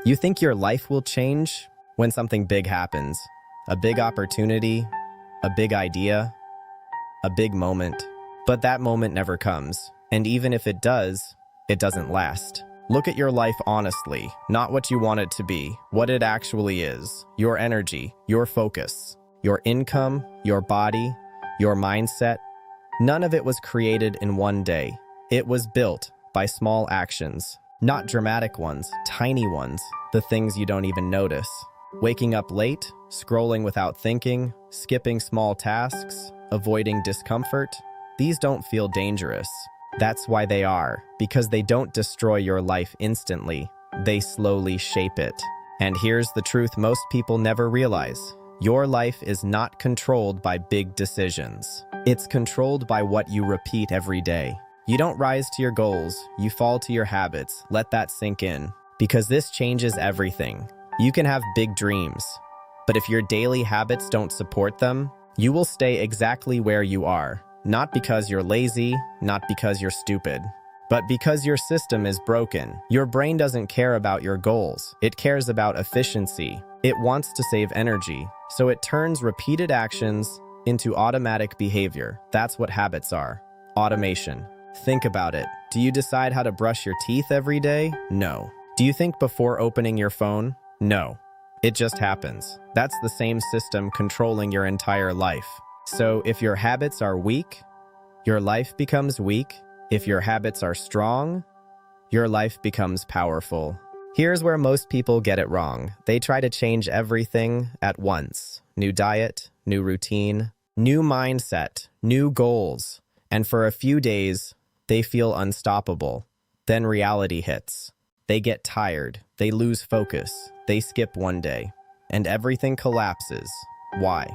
You think your life will change when something big happens. A big opportunity, a big idea, a big moment. But that moment never comes. And even if it does, it doesn't last. Look at your life honestly, not what you want it to be, what it actually is. Your energy, your focus, your income, your body, your mindset. None of it was created in one day. It was built by small actions, not dramatic ones, tiny ones, the things you don't even notice. Waking up late, scrolling without thinking, skipping small tasks, avoiding discomfort. These don't feel dangerous. That's why they are, because they don't destroy your life instantly. They slowly shape it. And here's the truth most people never realize. Your life is not controlled by big decisions. It's controlled by what you repeat every day. You don't rise to your goals, you fall to your habits. Let that sink in, because this changes everything. You can have big dreams, but if your daily habits don't support them, you will stay exactly where you are. Not because you're lazy, not because you're stupid, but because your system is broken. Your brain doesn't care about your goals. It cares about efficiency. It wants to save energy, so it turns repeated actions into automatic behavior. That's what habits are. Automation. Think about it. Do you decide how to brush your teeth every day? No. Do you think before opening your phone? No. It just happens. That's the same system controlling your entire life. So if your habits are weak, your life becomes weak. If your habits are strong, your life becomes powerful. Here's where most people get it wrong. They try to change everything at once. New diet, new routine, new mindset, new goals. And for a few days, they feel unstoppable. Then reality hits. They get tired. They lose focus. They skip one day. And everything collapses. Why?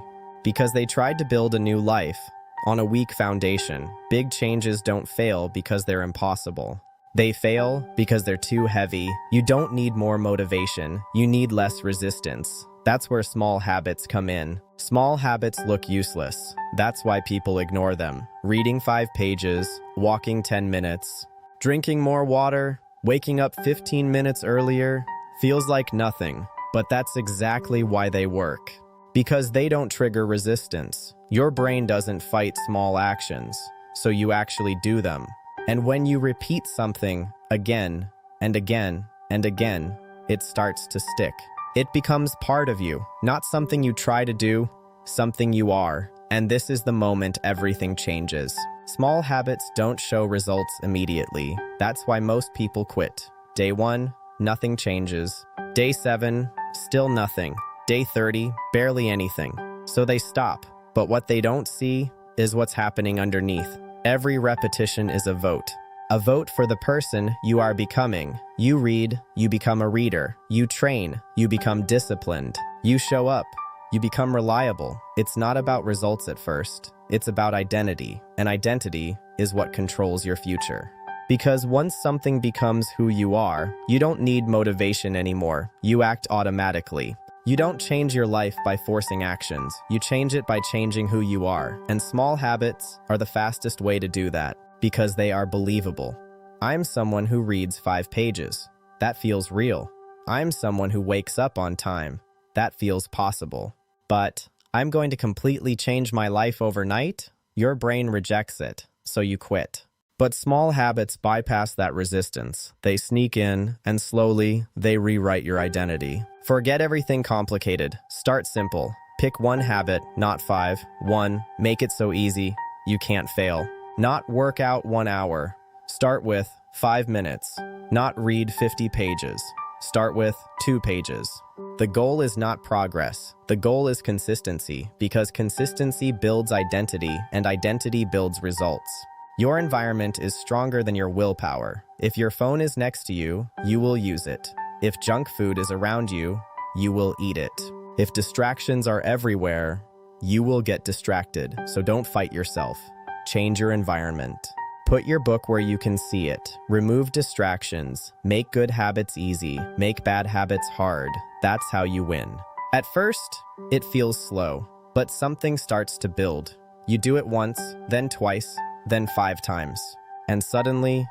Because they tried to build a new life on a weak foundation. Big changes don't fail because they're impossible. They fail because they're too heavy. You don't need more motivation. You need less resistance. That's where small habits come in. Small habits look useless. That's why people ignore them. Reading 5 pages, walking 10 minutes, drinking more water, waking up 15 minutes earlier feels like nothing, but that's exactly why they work. Because they don't trigger resistance. Your brain doesn't fight small actions, so you actually do them. And when you repeat something again and again and again, it starts to stick. It becomes part of you, not something you try to do, something you are. And this is the moment everything changes. Small habits don't show results immediately. That's why most people quit. Day 1, nothing changes. Day 7, still nothing. Day 30, barely anything. So they stop. But what they don't see is what's happening underneath. Every repetition is a vote. A vote for the person you are becoming. You read, you become a reader. You train, you become disciplined. You show up, you become reliable. It's not about results at first. It's about identity. And identity is what controls your future. Because once something becomes who you are, you don't need motivation anymore. You act automatically. You don't change your life by forcing actions. You change it by changing who you are. And small habits are the fastest way to do that, because they are believable. I'm someone who reads 5 pages. That feels real. I'm someone who wakes up on time. That feels possible. But I'm going to completely change my life overnight? Your brain rejects it, so you quit. But small habits bypass that resistance. They sneak in, and slowly, they rewrite your identity. Forget everything complicated. Start simple. Pick one habit, not 5. 1. Make it so easy you can't fail. Not work out 1 hour. Start with 5 minutes. Not read 50 pages. Start with 2 pages. The goal is not progress. The goal is consistency, because consistency builds identity, and identity builds results. Your environment is stronger than your willpower. If your phone is next to you, you will use it. If junk food is around you, you will eat it. If distractions are everywhere, you will get distracted. So don't fight yourself. Change your environment. Put your book where you can see it. Remove distractions. Make good habits easy. Make bad habits hard. That's how you win. At first, it feels slow, but something starts to build. You do it once, then twice, then 5 times. And suddenly,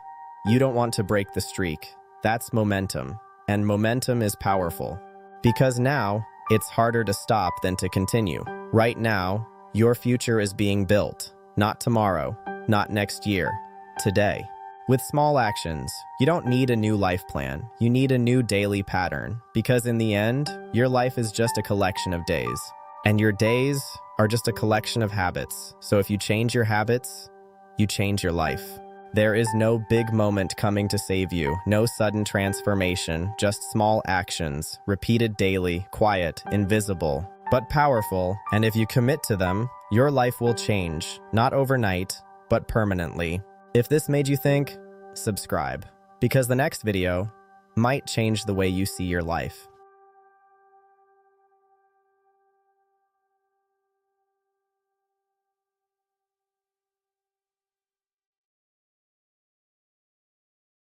you don't want to break the streak. That's momentum. And momentum is powerful. Because now, it's harder to stop than to continue. Right now, your future is being built. Not tomorrow, not next year, today. With small actions, you don't need a new life plan. You need a new daily pattern. Because in the end, your life is just a collection of days. And your days are just a collection of habits. So if you change your habits, you change your life. There is no big moment coming to save you, no sudden transformation, just small actions, repeated daily, quiet, invisible, but powerful. And if you commit to them, your life will change, not overnight, but permanently. If this made you think, subscribe, because the next video might change the way you see your life.